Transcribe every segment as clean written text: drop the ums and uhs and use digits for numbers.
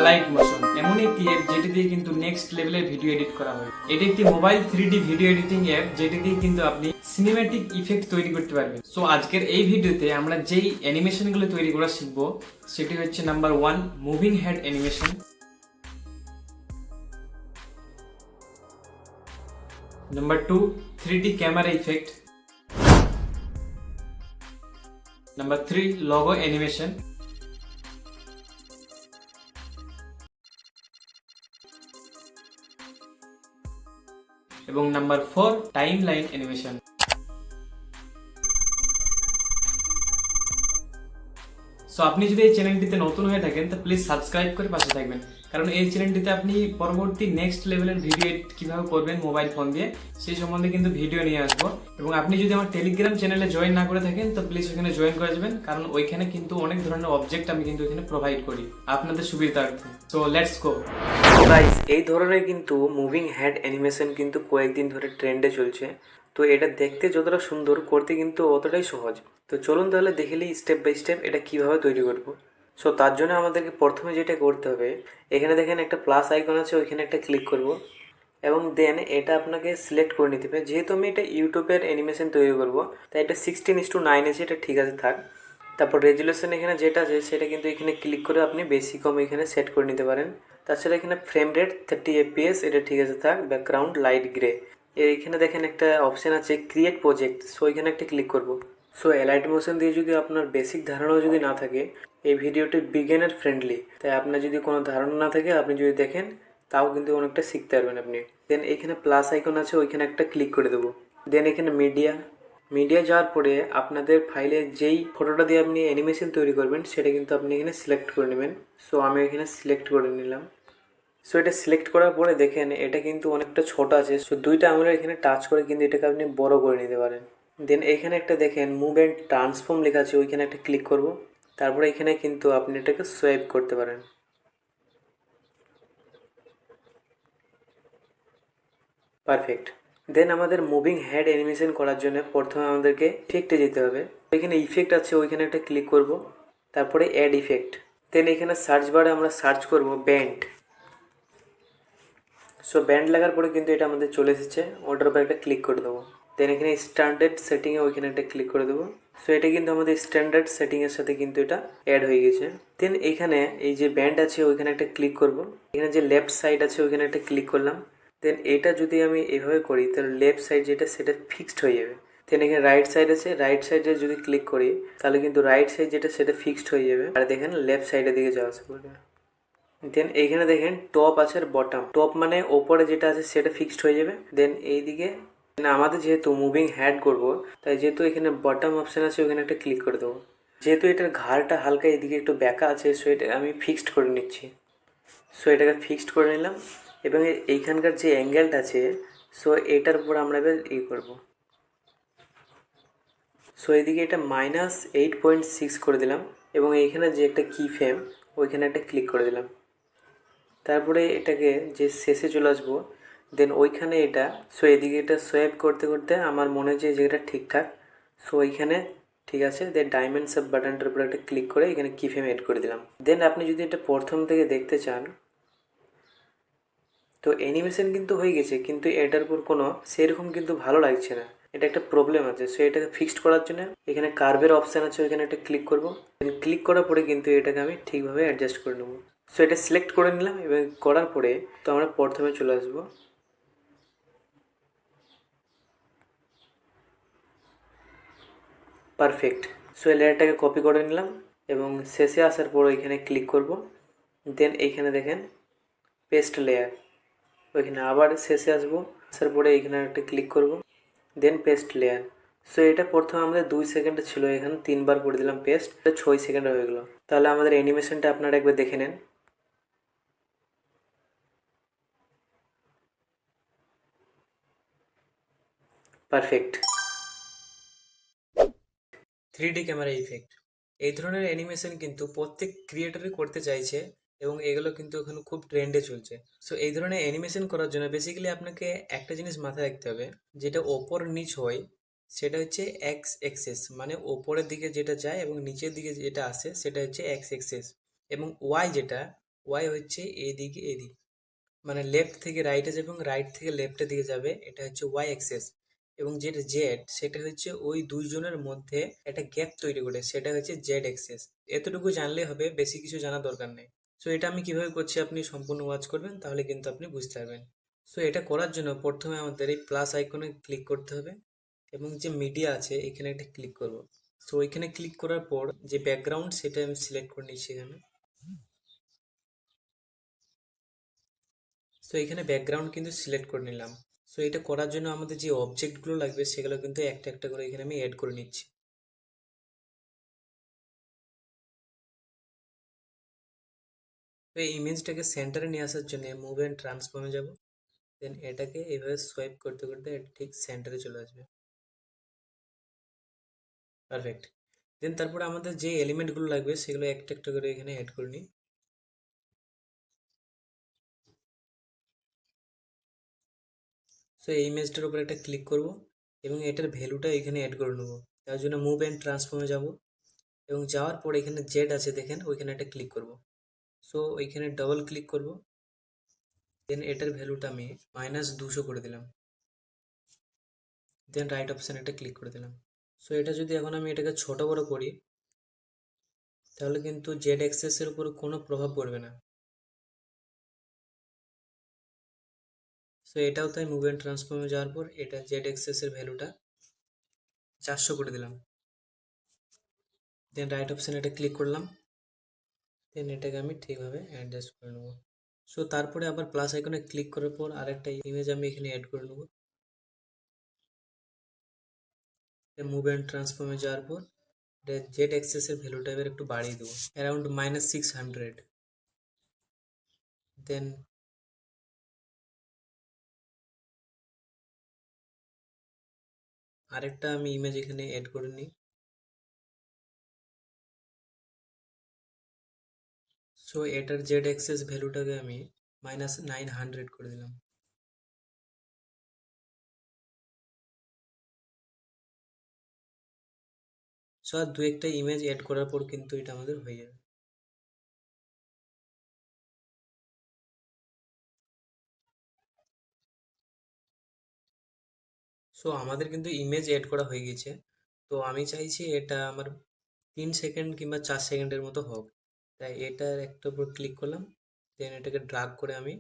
Light motion এমন একটি app যেটি দিয়ে কিন্তু নেক্সট লেভেলের ভিডিও এডিট করা হয়। এটি একটি mobile 3D video editing app যেটি দিয়ে কিন্তু আপনি সিনেম্যাটিক ইফেক্ট তৈরি করতে পারবেন। সো আজকের এই ভিডিওতে আমরা যেই অ্যানিমেশনগুলো তৈরি করা শিখবো সেটি হচ্ছে number 1 moving head animation, number 2 3D camera effect, number 3 logo animation, এবং নাম্বার 4 টাইমলাইন অ্যানিমেশন। সো আপনি যদি এই চ্যানেলটিতে নতুন হয়ে থাকেন তো প্লিজ সাবস্ক্রাইব করে পাশে থাকবেন, কারণ এই চ্যানেলটিতে আপনি পরবর্তী নেক্সট লেভেলের ভিডিও এডিট কিভাবে করবেন মোবাইল ফোন দিয়ে সেই সম্বন্ধে কিন্তু ভিডিও নিয়ে আসবো। এবং আপনি যদি আমার টেলিগ্রাম চ্যানেলে জয়েন না করে থাকেন তো প্লিজ ওখানে জয়েন করে যাবেন, কারণ ওইখানে কিন্তু অনেক ধরনের অবজেক্ট আমি কিন্তু এখানে প্রোভাইড করি আপনাদের সুবিধার্থে। সো লেটস গো গাইস, এই ধরনের কিন্তু মুভিং হেড অ্যানিমেশন কিন্তু কয়েকদিন ধরে ট্রেন্ডে চলছে। তো এটা দেখতে যতটা সুন্দর, করতে কিন্তু অতটাই সহজ। তো চলুন তাহলে দেখে নিই স্টেপ বাই স্টেপ এটা কিভাবে তৈরি করব। সো তার জন্য আমাদেরকে প্রথমে যেটা করতে হবে, এখানে দেখেন একটা প্লাস আইকন আছে, ওইখানে একটা ক্লিক করব এবং দেন এটা আপনাকে সিলেক্ট করে নিতে হবে। যেহেতু আমি এটা ইউটিউবের অ্যানিমেশন তৈরি করব তাই এটা 16:9 আছে, এটা ঠিক আছে থাক। তারপর রেজুলেশন এখানে যেটা আছে সেটা কিন্তু এখানে ক্লিক করে আপনি বেশি কম এখানে সেট করে নিতে পারেন। তাছাড়া এখানে ফ্রেম রেট 30 FPS, এটা ঠিক আছে থাক। ব্যাকগ্রাউন্ড লাইট গ্রে, এইখানে দেখেন একটা অপশান আছে ক্রিয়েট প্রজেক্ট, সো এখানে একটা ক্লিক করব। সো লাইট মোশন দিয়ে যদি আপনার বেসিক ধারণাও যদি না থাকে, এই ভিডিওটি বিগিনার ফ্রেন্ডলি, তাই আপনার যদি কোনো ধারণা না থাকে আপনি যদি দেখেন তাও কিন্তু অনেকটা শিখতে পারবেন আপনি। দেন এখানে প্লাস আইকন আছে, ওইখানে একটা ক্লিক করে দেবো। দেন এখানে মিডিয়া যাওয়ার পরে আপনাদের ফাইলে যেই ফটোটা দিয়ে আপনি অ্যানিমেশন তৈরি করবেন সেটা কিন্তু আপনি এখানে সিলেক্ট করে নেবেন। সো আমি এখানে সিলেক্ট করে নিলাম। সো এটা সিলেক্ট করার পরে দেখেন এটা কিন্তু অনেকটা ছোট আছে। সো দুইটা আমরা এখানে টাচ করে কিন্তু এটাকে আপনি বড় করে নিতে পারেন। দেন এখানে একটা দেখেন মুভ অ্যান্ড ট্রান্সফর্ম লেখা আছে, ওইখানে একটা ক্লিক করব। তারপরে এখানে কিন্তু আপনি এটাকে সোয়াইপ করতে পারেন। পারফেক্ট। দেন আমাদের মুভিং হেড অ্যানিমেশন করার জন্য প্রথমে আমাদেরকে ইফেক্টে যেতে হবে। এখানে ইফেক্ট আছে, ওইখানে একটা ক্লিক করব। তারপরে অ্যাড ইফেক্ট। দেন এখানে সার্চ বারে আমরা সার্চ করব ব্যান্ড। সো ব্যান্ড লাগার পরে কিন্তু এটা আমাদের চলে এসেছে, ওটার উপর একটা ক্লিক করে দেবো। দেন এখানে স্ট্যান্ডার্ড সেটিংয়ে ওইখানে একটা ক্লিক করে দেবো। সো এটা কিন্তু আমাদের স্ট্যান্ডার্ড সেটিংয়ের সাথে কিন্তু এটা অ্যাড হয়ে গেছে। দেন এখানে এই যে ব্যান্ড আছে ওইখানে একটা ক্লিক করব। এখানে যে লেফট সাইড আছে ওইখানে একটা ক্লিক করলাম। দেন এটা যদি আমি এভাবে করি তাহলে লেফট সাইড যেটা সেটা ফিক্সড হয়ে যাবে। দেন এখানে রাইট সাইড আছে, রাইট সাইডে যদি ক্লিক করি তাহলে কিন্তু রাইট সাইড যেটা সেটা ফিক্সড হয়ে যাবে। আর দেখেন লেফট সাইডের দিকে যাওয়া আসা করবে। দেন এইখানে দেখেন টপ আছে আর বটম। টপ মানে ওপরে যেটা আছে সেটা ফিক্সড হয়ে যাবে। দেন এইদিকে আমাদের যেহেতু মুভিং হেড করব তাই যেহেতু এখানে বটম অপশান আছে ওখানে একটা ক্লিক করে দেবো। যেহেতু এটার ঘাড়টা হালকা এদিকে একটু ব্যাকা আছে, সো এটা আমি ফিক্সড করে নিচ্ছি। সো এটাকে ফিক্সড করে নিলাম এবং এইখানকার যে অ্যাঙ্গেলটা আছে সো এটার উপর আমরা এবার করব। সো এদিকে এটা -8.6 করে দিলাম এবং এইখানে যে একটা কি ফ্রেম ওইখানে একটা ক্লিক করে দিলাম। তারপরে এটাকে যে শেষে চলে আসবো, দেন ওইখানে এটা সো এদিকে এটা সোয়াইপ করতে করতে আমার মনে হচ্ছে যে এটা ঠিকঠাক। সো ওইখানে ঠিক আছে। দেন ডাইমেনশন বাটনটার উপর একটা ক্লিক করে এখানে কি ফ্রেম এড করে দিলাম। দেন আপনি যদি এটা প্রথম থেকে দেখতে চান তো অ্যানিমেশন কিন্তু হয়ে গেছে, কিন্তু এটার উপর কোনো সেরকম কিন্তু ভালো লাগছে না, এটা একটা প্রবলেম আছে। সো এটাকে ফিক্সড করার জন্য এখানে কার্ভের অপশান আছে, ওইখানে একটা ক্লিক করব। ক্লিক করার পরে কিন্তু এটাকে আমি ঠিকভাবে অ্যাডজাস্ট করে নেবো। সো এটা সিলেক্ট করে নিলাম এবং করার পরে তো আমরা প্রথমে চলে আসবো। পারফেক্ট। সো এই লেয়ারটাকে কপি করে নিলাম এবং শেষে আসার পর এখানে ক্লিক করব। দেন এইখানে দেখেন পেস্ট লেয়ার, ওইখানে আবার শেষে আসবো। আসার পরে এখানে একটা ক্লিক করব। দেন পেস্ট লেয়ার। সো এটা প্রথমে আমাদের 2 সেকেন্ডে ছিল, এখানে 3বার করে দিলাম পেস্ট, 6 সেকেন্ডে হয়ে গেলো। তাহলে আমাদের অ্যানিমেশনটা আপনারা একবার দেখে নেন। পারফেক্ট। 3D ক্যামেরা ইফেক্ট, এই ধরনের অ্যানিমেশন কিন্তু প্রত্যেক ক্রিয়েটরই করতে চাইছে এবং এগুলো কিন্তু এখন খুব ট্রেন্ডে চলছে। সো এই ধরনের অ্যানিমেশন করার জন্য বেসিক্যালি আপনাকে একটা জিনিস মাথায় রাখতে হবে, যেটা ওপর নিচ হয় সেটা হচ্ছে এক্স এক্সেস, মানে ওপরের দিকে যেটা যায় এবং নিচের দিকে যেটা আসে সেটা হচ্ছে এক্স এক্সেস, এবং ওয়াই যেটা ওয়াই হচ্ছে এদিকে এদিক, মানে লেফট থেকে রাইটে যাবে এবং রাইট থেকে লেফটের দিকে যাবে, এটা হচ্ছে ওয়াই অ্যাক্সেস। এবং যেটা জেড, সেটা হচ্ছে ওই দুইজনের মধ্যে একটা গ্যাপ তৈরি করে, সেটা হচ্ছে জেড অ্যাক্সেস। এতটুকু জানলেই হবে, বেশি কিছু জানার দরকার নেই। সো এটা আমি কিভাবে করছি আপনি সম্পূর্ণ ওয়াচ করবেন, তাহলে কিন্তু আপনি বুঝতে পারবেন। সো এটা করার জন্য প্রথমে আমাদের এই প্লাস আইকনে ক্লিক করতে হবে এবং যে মিডিয়া আছে এখানে একটা ক্লিক করব। সো এখানে ক্লিক করার পর যে ব্যাকগ্রাউন্ড, সেটা আমি সিলেক্ট করে নিচ্ছি এখানে। সো এখানে ব্যাকগ্রাউন্ড কিন্তু সিলেক্ট করে নিলাম। সো এটা করার জন্য আমাদের যে অবজেক্টগুলো লাগবে সেগুলো কিন্তু একটা একটা করে এখানে আমি অ্যাড করে নিচ্ছি। তো এই ইমেজটাকে সেন্টারে নিয়ে আসার জন্য মুভ অ্যান্ড ট্রান্সফর্মে যাব। দেন এটাকে এইভাবে সোয়াইপ করতে করতে এটা ঠিক সেন্টারে চলে আসবে। পারফেক্ট। দেন তারপরে আমাদের যে এলিমেন্টগুলো লাগবে সেগুলো একটা একটা করে এখানে অ্যাড করে নিই। সো এই ইমেজটার উপর একটা ক্লিক করব এবং এটার ভ্যালুটা এখানে অ্যাড করে নেবো। তার জন্য মুভ অ্যান্ড ট্রান্সফর্মে যাব এবং যাওয়ার পর এখানে জেড আছে দেখেন, ওইখানে একটা ক্লিক করব। সো ওইখানে ডবল ক্লিক করব। দেন এটার ভ্যালুটা আমি -200 করে দিলাম। দেন রাইট অপশান এটা ক্লিক করে দিলাম। সো এটা যদি এখন আমি এটাকে ছোট বড় করি, তাহলে কিন্তু জেড অ্যাক্সেসের উপর কোনো প্রভাব পড়বে না। সো এটাও তাই মুভ অ্যান্ড ট্রান্সফর্মে যাওয়ার পর এটা জেড অ্যাক্সেসের ভ্যালুটা 400 করে দিলাম। দেন রাইট অপশান এটা ক্লিক করলাম। দেন এটাকে আমি ঠিকভাবে অ্যাডজাস্ট করে নেবো। সো তারপরে আবার প্লাস আইকনে ক্লিক করার পর আরেকটা ইমেজ আমি এখানে অ্যাড করে নেবো। মুভ অ্যান্ড ট্রান্সফর্মে যাওয়ার পর এটা জেড অ্যাক্সেসের ভ্যালুটা এবার একটু বাড়িয়ে দেবো, অ্যারাউন্ড -600। দেন আরেকটা আমি ইমেজ এখানে অ্যাড করে নিই। সো এটার জেড অ্যাক্সেস ভ্যালুটাকে আমি -900 করে দিলাম। সো আর দু একটা ইমেজ অ্যাড করার পর কিন্তু এটা আমাদের হয়ে যাবে। সো আমাদের কিন্তু ইমেজ অ্যাড করা হয়ে গেছে। তো আমি চাইছি এটা আমার 3 সেকেন্ড কিংবা 4 সেকেন্ডের মতো হোক, তাই এটার একটা উপর ক্লিক করলাম। দেন এটাকে ড্রাগ করে আমি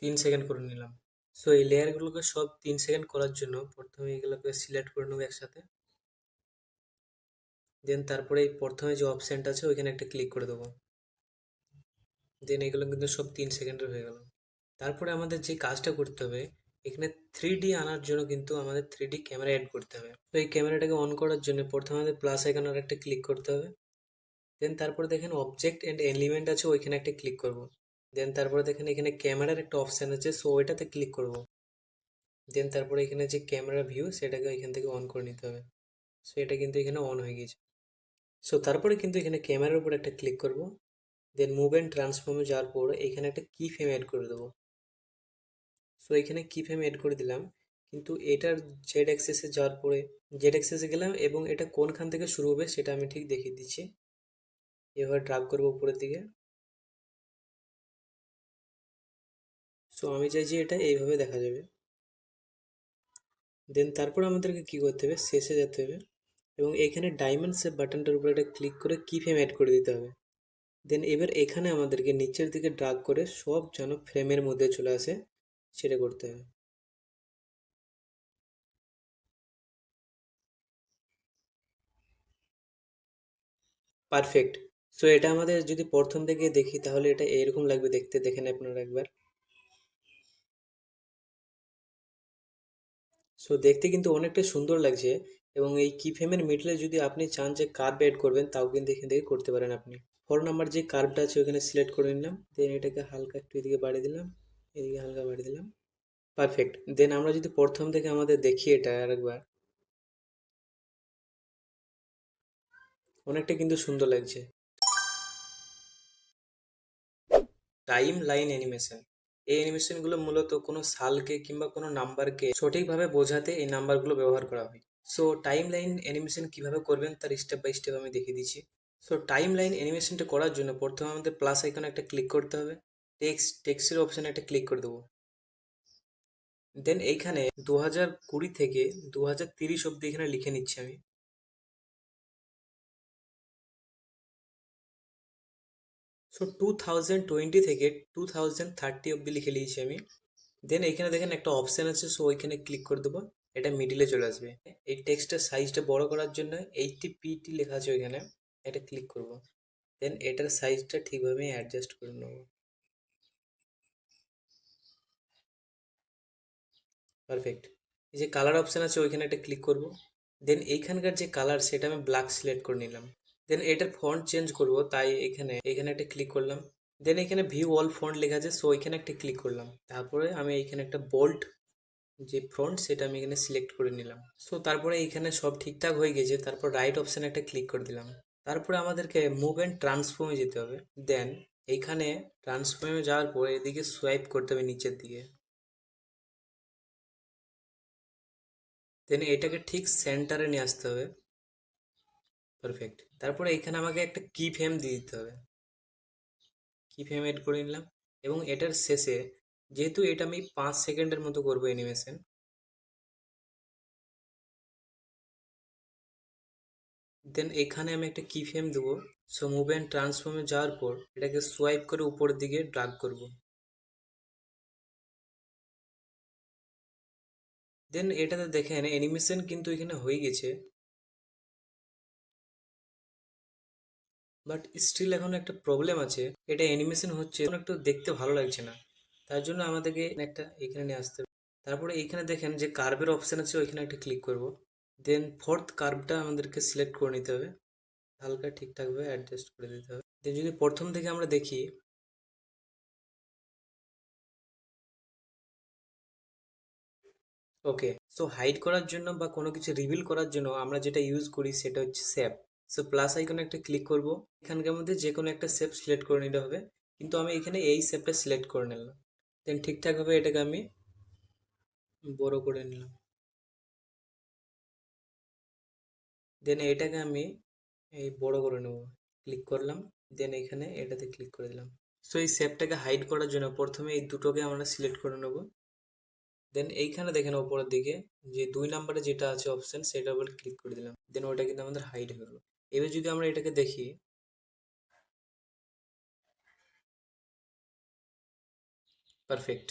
3 সেকেন্ড করে নিলাম। সো এই লেয়ারগুলোকে সব 3 সেকেন্ড করার জন্য প্রথমে এগুলোকে সিলেক্ট করে নেবো একসাথে। দেন তারপরে এই প্রথমে যে অপশানটা আছে ওইখানে একটা ক্লিক করে দেবো। দেন এগুলো কিন্তু সব 3 সেকেন্ডের হয়ে গেল। তারপরে আমাদের যে কাজটা করতে হবে, এখানে 3D আনার জন্য কিন্তু আমাদের 3D ক্যামেরা অ্যাড করতে হবে। তো এই ক্যামেরাটাকে অন করার জন্য প্রথমে আমাদের প্লাস আইকনের একটা ক্লিক করতে হবে। দেন তারপরে দেখেন অবজেক্ট অ্যান্ড এলিমেন্ট আছে, ওইখানে একটা ক্লিক করব। দেন তারপরে দেখেন এখানে ক্যামেরার একটা অপশান আছে, সো ওইটাতে ক্লিক করব। দেন তারপরে এখানে যে ক্যামেরা ভিউ, সেটাকে এখান থেকে অন করে নিতে হবে। সো এটা কিন্তু এখানে অন হয়ে গেছে। সো তারপরে কিন্তু এখানে ক্যামেরার উপর একটা ক্লিক করব। দেন মুভ অ্যান্ড ট্রান্সফর্মে যাওয়ার পর এখানে একটা কি ফ্রেম অ্যাড করে দেবো। সো এখানে কি ফ্রেম অ্যাড করে দিলাম, কিন্তু এটার জেড অ্যাক্সেসে যাওয়ার পরে জেড অ্যাক্সেসে গেলাম এবং এটা কোনখান থেকে শুরু হবে সেটা আমি ঠিক দেখিয়ে দিচ্ছি। এবার ড্রাগ করবো উপরের দিকে। সো আমি চাই যে এটা এইভাবে দেখা যাবে। দেন তারপর আমাদেরকে কি করতে হবে, শেষে যেতে হবে এবং এখানে ডায়মন্ড শেপ বাটনটার উপরে একটা ক্লিক করে কি ফ্রেম অ্যাড করে দিতে হবে। দেন এবার এখানে আমাদেরকে নিচের দিকে ড্রাগ করে সব যেন ফ্রেমের মধ্যে চলে আসে সেটা করতে হবে। পারফেক্ট। সো এটা আমাদের যদি প্রথম থেকে দেখি তাহলে এটা এরকম লাগবে দেখতে, দেখেন আপনারা একবার। সো দেখতে কিন্তু অনেকটা সুন্দর লাগছে। এবং এই কি ফ্রেমের মিডলে যদি আপনি চান যে কার্ভ এড করবেন, তাও কিন্তু এখান থেকে করতে পারেন আপনি। 4 নাম্বার যে কার্ভটা আছে ওখানে সিলেক্ট করে নিলাম। দেন এটাকে হালকা একটু এদিকে বাড়িয়ে দিলাম, এদিকে হালকা বাড়িয়ে দিলাম। পারফেক্ট। দেন আমরা যদি প্রথম থেকে আমাদের দেখি এটা আরেকবার, অনেকটা কিন্তু সুন্দর লাগছে। টাইম লাইন অ্যানিমেশন, এই অ্যানিমেশনগুলো মূলত কোনো সালকে কিংবা কোনো নাম্বারকে সঠিকভাবে বোঝাতে এই নাম্বারগুলো ব্যবহার করা হয়। সো টাইম লাইন অ্যানিমেশন কীভাবে করবেন তার স্টেপ বাই স্টেপ আমি দেখিয়ে দিচ্ছি। সো টাইম লাইন অ্যানিমেশনটা করার জন্য প্রথমে আমাদের প্লাস আইকনে একটা ক্লিক করতে হবে। টেক্সটের অপশানে একটা ক্লিক করে দেবো। দেন এইখানে 2020 থেকে 2030 অব্দি এখানে লিখে নিচ্ছি আমি। সো 2020 থেকে 2030 অব্দি লিখে নিয়েছি আমি। দেন এখানে দেখেন একটা অপশান আছে, সো ওইখানে ক্লিক করে দেবো, এটা মিডিলে চলে আসবে। এই টেক্সটের সাইজটা বড় করার জন্য 80 পিটি লেখা আছে ওইখানে, এটা ক্লিক করব। দেন এটার সাইজটা ঠিকভাবে অ্যাডজাস্ট করে নেবো। পারফেক্ট। এই যে কালার অপশান আছে ওইখানে একটা ক্লিক করব। দেন এইখানকার যে কালার সেটা আমি ব্ল্যাক সিলেক্ট করে নিলাম। দেন এটার ফন্ট চেঞ্জ করব, তাই এখানে এখানে একটা ক্লিক করলাম। দেন এখানে ভিউ অল ফন্ট লেখা আছে, সো এখানে একটা ক্লিক করলাম। তারপরে আমি এখানে একটা বোল্ড যে ফন্ট সেটা আমি এখানে সিলেক্ট করে নিলাম। সো তারপরে এখানে সব ঠিকঠাক হয়ে গেছে, তারপর রাইট অপশানে একটা ক্লিক করে দিলাম। তারপরে আমাদেরকে মুভ অ্যান্ড ট্রান্সফর্মে যেতে হবে। দেন এইখানে ট্রান্সফর্মে যাওয়ার পরে এদিকে সোয়াইপ করতে হবে নিচের দিকে। দেন এটাকে ঠিক সেন্টারে নিয়ে আসতে হবে। পারফেক্ট। তারপরে এখানে আমাকে একটা কি ফ্রেম দিয়ে দিতে হবে। কি ফ্রেম এড করে নিলাম। এবং এটার শেষে, যেহেতু এটা আমি 5 সেকেন্ডের মতো করবো অ্যানিমেশন, দেন এখানে আমি একটা কি ফ্রেম দেবো। সো মুভ অ্যান্ড ট্রান্সফর্মে যাওয়ার পর এটাকে সোয়াইপ করে উপরের দিকে ড্রাগ করব। দেন এটাতে দেখেন অ্যানিমেশন কিন্তু এখানে হয়ে গেছে, বাট স্টিল এখন একটা প্রবলেম আছে, এটা অ্যানিমেশন হচ্ছে এখন একটু দেখতে ভালো লাগছে না। তার জন্য আমাদেরকে একটা এখানে নিয়ে আসতে হবে। তারপরে এইখানে দেখেন যে কার্ভের অপশান আছে, ওইখানে একটা ক্লিক করব। দেন ফোর্থ কার্ভটা আমাদেরকে সিলেক্ট করে নিতে হবে, হালকা ঠিকঠাকভাবে অ্যাডজাস্ট করে দিতে হবে। দেন যদি প্রথম থেকে আমরা দেখি, ওকে। সো হাইড করার জন্য বা কোনো কিছু রিভিল করার জন্য আমরা যেটা ইউজ করি সেটা হচ্ছে শেপ। সো প্লাস আইকনে একটা ক্লিক করব, এখানকার মধ্যে যে কোনো একটা শেপ সিলেক্ট করে নিতে হবে, কিন্তু আমি এখানে এই শেপটা সিলেক্ট করে নিলাম। দেন ঠিকঠাকভাবে এটাকে আমি বড় করে নিলাম। দেন এটাকে আমি এই বড় করে নেব, ক্লিক করলাম। দেন এখানে এটাতে ক্লিক করে দিলাম। সো এই শেপটাকে হাইড করার জন্য প্রথমে এই দুটোকে আমরা সিলেক্ট করে নেব। দেন এইখানে দেখেন ওপরের দিকে যে 2 নম্বরে যেটা আছে অপশন, সেটার উপর ক্লিক করে দিলাম। দেন ওটা কিন্তু আমাদের হাইড হয়ে গেল। এবার যদি আমরা এটাকে দেখি, পারফেক্ট।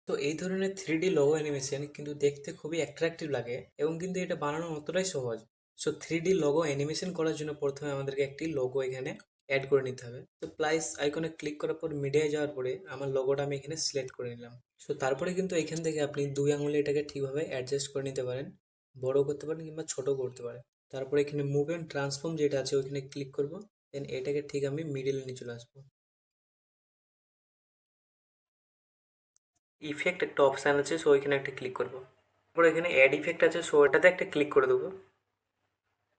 তো এই ধরনের 3D লোগো অ্যানিমেশন কিন্তু দেখতে খুবই অ্যাট্রাকটিভ লাগে, এবং কিন্তু এটা বানানো অতটাই সহজ। সো 3D লোগো অ্যানিমেশন করার জন্য প্রথমে আমাদেরকে একটি লোগো এখানে অ্যাড করে নিতে হবে। তো প্লাস আইকনে ক্লিক করার পর মিডিয়ায় যাওয়ার পরে আমার লোগোটা আমি এখানে সিলেক্ট করে নিলাম। সো তারপরে কিন্তু এখান থেকে আপনি 2 আঙুলে এটাকে ঠিকভাবে অ্যাডজাস্ট করে নিতে পারেন, বড় করতে পারেন কিংবা ছোট করতে পারেন। তারপরে এখানে মুভ অ্যান্ড ট্রান্সফর্ম যেটা আছে ওইখানে ক্লিক করব। দেন এটাকে ঠিক আমি মিডিলে নিয়ে চলে আসবো। ইফেক্ট একটা অপশান আছে, সো ওইখানে একটা ক্লিক করব। তারপর এখানে অ্যাড ইফেক্ট আছে, সো ওটাতে একটা ক্লিক করে দেবো।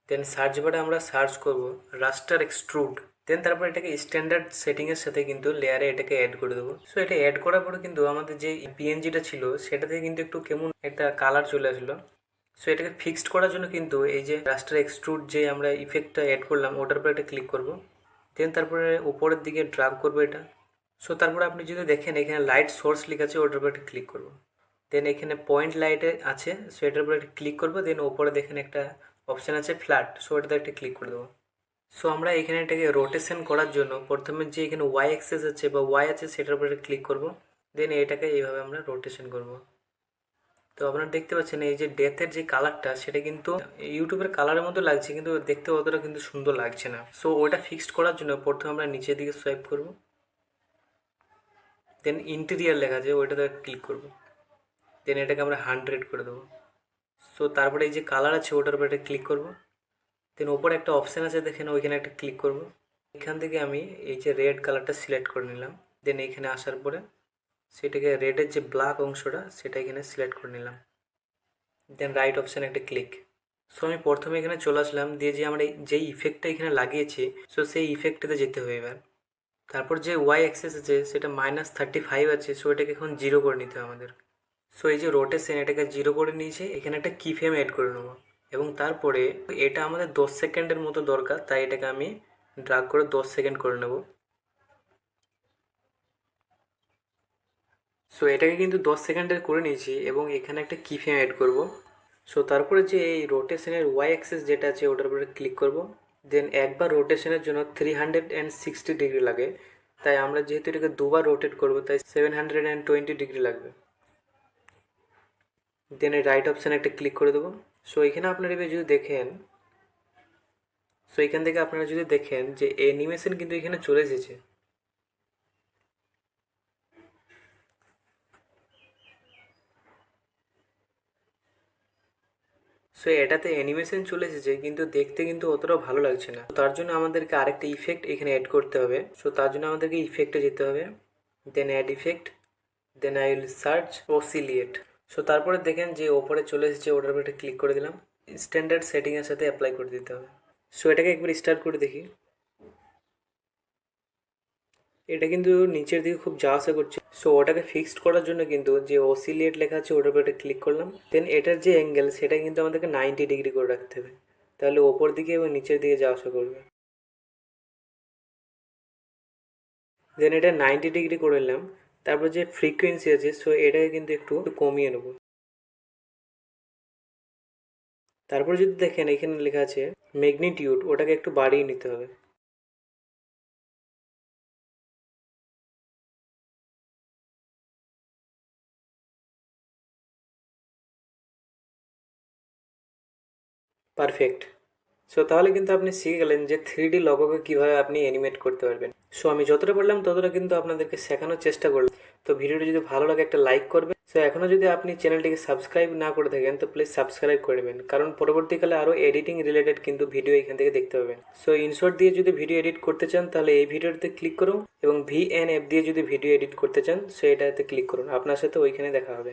দেন সার্চ বারে আমরা সার্চ করব রাস্টার এক্সট্রুড। দেন তারপর এটাকে স্ট্যান্ডার্ড সেটিংয়ের সাথে কিন্তু লেয়ারে এটাকে অ্যাড করে দেবো। সো এটা অ্যাড করার পরে কিন্তু আমাদের যে পিএনজিটা ছিল সেটাতে কিন্তু একটু কেমন একটা কালার চলে আসলো। সো এটাকে ফিক্সড করার জন্য কিন্তু এই যে রাস্টার এক্সট্রুড যে আমরা ইফেক্টটা অ্যাড করলাম ওটার উপর একটা ক্লিক করব। দেন তারপরে উপরের দিকে ড্রাগ করবো এটা। সো তারপরে আপনি যদি দেখেন এখানে লাইট সোর্স লেখা আছে, ওটার উপর একটা ক্লিক করব। দেন এখানে পয়েন্ট লাইটে আছে, সো এটার উপর একটা ক্লিক করবো। দেন ওপরে দেখেন একটা অপশান আছে ফ্ল্যাট, সো এটাতে একটা ক্লিক করে দেবো। সো আমরা এখানে এটাকে রোটেশন করার জন্য প্রথমে যে এখানে ওয়াই অ্যাক্সেস আছে বা ওয়াই আছে সেটার উপরে ক্লিক করব। দেন এটাকে এইভাবে আমরা রোটেশন করব। তো আপনারা দেখতে পাচ্ছেন এই যে ডেথের যে কালারটা সেটা কিন্তু ইউটিউবের কালারের মতো লাগছে, কিন্তু দেখতে অতটা কিন্তু সুন্দর লাগছে না। সো ওটা ফিক্সড করার জন্য প্রথমে আমরা নিচের দিকে সোয়াইপ করব। দেন ইন্টেরিয়ার লেখা আছে ওইটাতে ক্লিক করব। দেন এটাকে আমরা 100 করে দেবো। সো তারপরে এই যে কালার আছে ওটার উপরে একটা ক্লিক করব। দেন ওপরে একটা অপশান আছে দেখেন, ওইখানে একটা ক্লিক করব। এখান থেকে আমি এই যে রেড কালারটা সিলেক্ট করে নিলাম। দেন এইখানে আসার পরে সেটাকে রেডের যে ব্ল্যাক অংশটা সেটা এখানে সিলেক্ট করে নিলাম। দেন রাইট অপশানে একটা ক্লিক। সো আমি প্রথমে এখানে চলে আসলাম, দিয়ে যে আমরা যেই ইফেক্টটা এখানে লাগিয়েছি সো সেই ইফেক্টটাতে যেতে হবে এবার। তারপর যে ওয়াই অ্যাক্সেস আছে সেটা -35 আছে, সো এটাকে এখন 0 করে নিতে হবে আমাদের। সো এই যে রোটেশন এটাকে 0 করে নিয়েছে, এখানে একটা কি ফ্রেম অ্যাড করে নেবো। এবং তারপরে এটা আমাদের 10 সেকেন্ডের মতো দরকার, তাই এটাকে আমি ড্রাগ করে 10 সেকেন্ড করে নেব। সো এটাকে কিন্তু 10 সেকেন্ডের করে নিয়েছি এবং এখানে একটা কি ফ্রেম অ্যাড করব। সো তারপরে যে এই রোটেশনের ওয়াই অ্যাক্সিস যেটা আছে ওটার উপরে ক্লিক করব। দেন একবার রোটেশনের জন্য 360 ডিগ্রি লাগে, তাই আমরা যেহেতু এটাকে দুবার রোটেট করব তাই 720 ডিগ্রি লাগবে। দেন এই রাইট অপশানে একটা ক্লিক করে দেবো। সো এখানে আপনারা এবার যদি দেখেন, সো এখান থেকে আপনারা যদি দেখেন যে অ্যানিমেশন কিন্তু এখানে চলে এসেছে। সো এটাতে অ্যানিমেশন চলে এসেছে কিন্তু দেখতে কিন্তু অতটাও ভালো লাগছে না। তো তার জন্য আমাদেরকে আরেকটা ইফেক্ট এখানে অ্যাড করতে হবে। সো তার জন্য আমাদেরকে ইফেক্টে যেতে হবে, then add effect, then I will search oscillate. So তারপরে দেখেন যে ওপরে চলে এসেছে, ওটার উপরে একটা ক্লিক করে দিলাম। স্ট্যান্ডার্ড সেটিংয়ের সাথে অ্যাপ্লাই করে দিতে হবে। সো এটাকে একবার স্টার্ট করে দেখি। এটা কিন্তু নিচের দিকে খুব যাওয়া আসা করছে। সো ওটাকে ফিক্সড করার জন্য কিন্তু যে অসিলিয়েট লেখা আছে ওটার উপরে ক্লিক করলাম। দেন এটার যে অ্যাঙ্গেল সেটা কিন্তু আমাদেরকে 90 ডিগ্রি করে রাখতে হবে, তাহলে ওপর দিকে এবং নিচের দিকে যাওয়া আসা করবে। দেন এটা 90 ডিগ্রি করে নিলাম। তারপর যে ফ্রিকোয়েন্সি আছে সো এটাকে কিন্তু একটু কমিয়ে নেব। তারপর যদি দেখেন এখানে লেখা আছে ম্যাগনিটিউড, ওটাকে একটু বাড়িয়ে নিতে হবে। পারফেক্ট। সো তাহলে কিন্তু আপনি শিখে গেলেন যে 3D লগোকে কীভাবে আপনি অ্যানিমেট করতে পারবেন। সো আমি যতটা পারলাম ততটা কিন্তু আপনাদেরকে শেখানোর চেষ্টা করলাম। তো ভিডিওটি যদি ভালো লাগে একটা লাইক করবেন। সো এখনও যদি আপনি চ্যানেলটিকে সাবস্ক্রাইব না করে থাকেন তো প্লিজ সাবস্ক্রাইব করে নেবেন, কারণ পরবর্তীকালে আরও এডিটিং রিলেটেড কিন্তু ভিডিও এখান থেকে দেখতে পাবেন। সো ইনশর্ট দিয়ে যদি ভিডিও এডিট করতে চান তাহলে এই ভিডিওতে ক্লিক করুন, এবং VN অ্যাপ দিয়ে যদি ভিডিও এডিট করতে চান সো এটাতে ক্লিক করুন। আপনার সাথে ওইখানে দেখা হবে।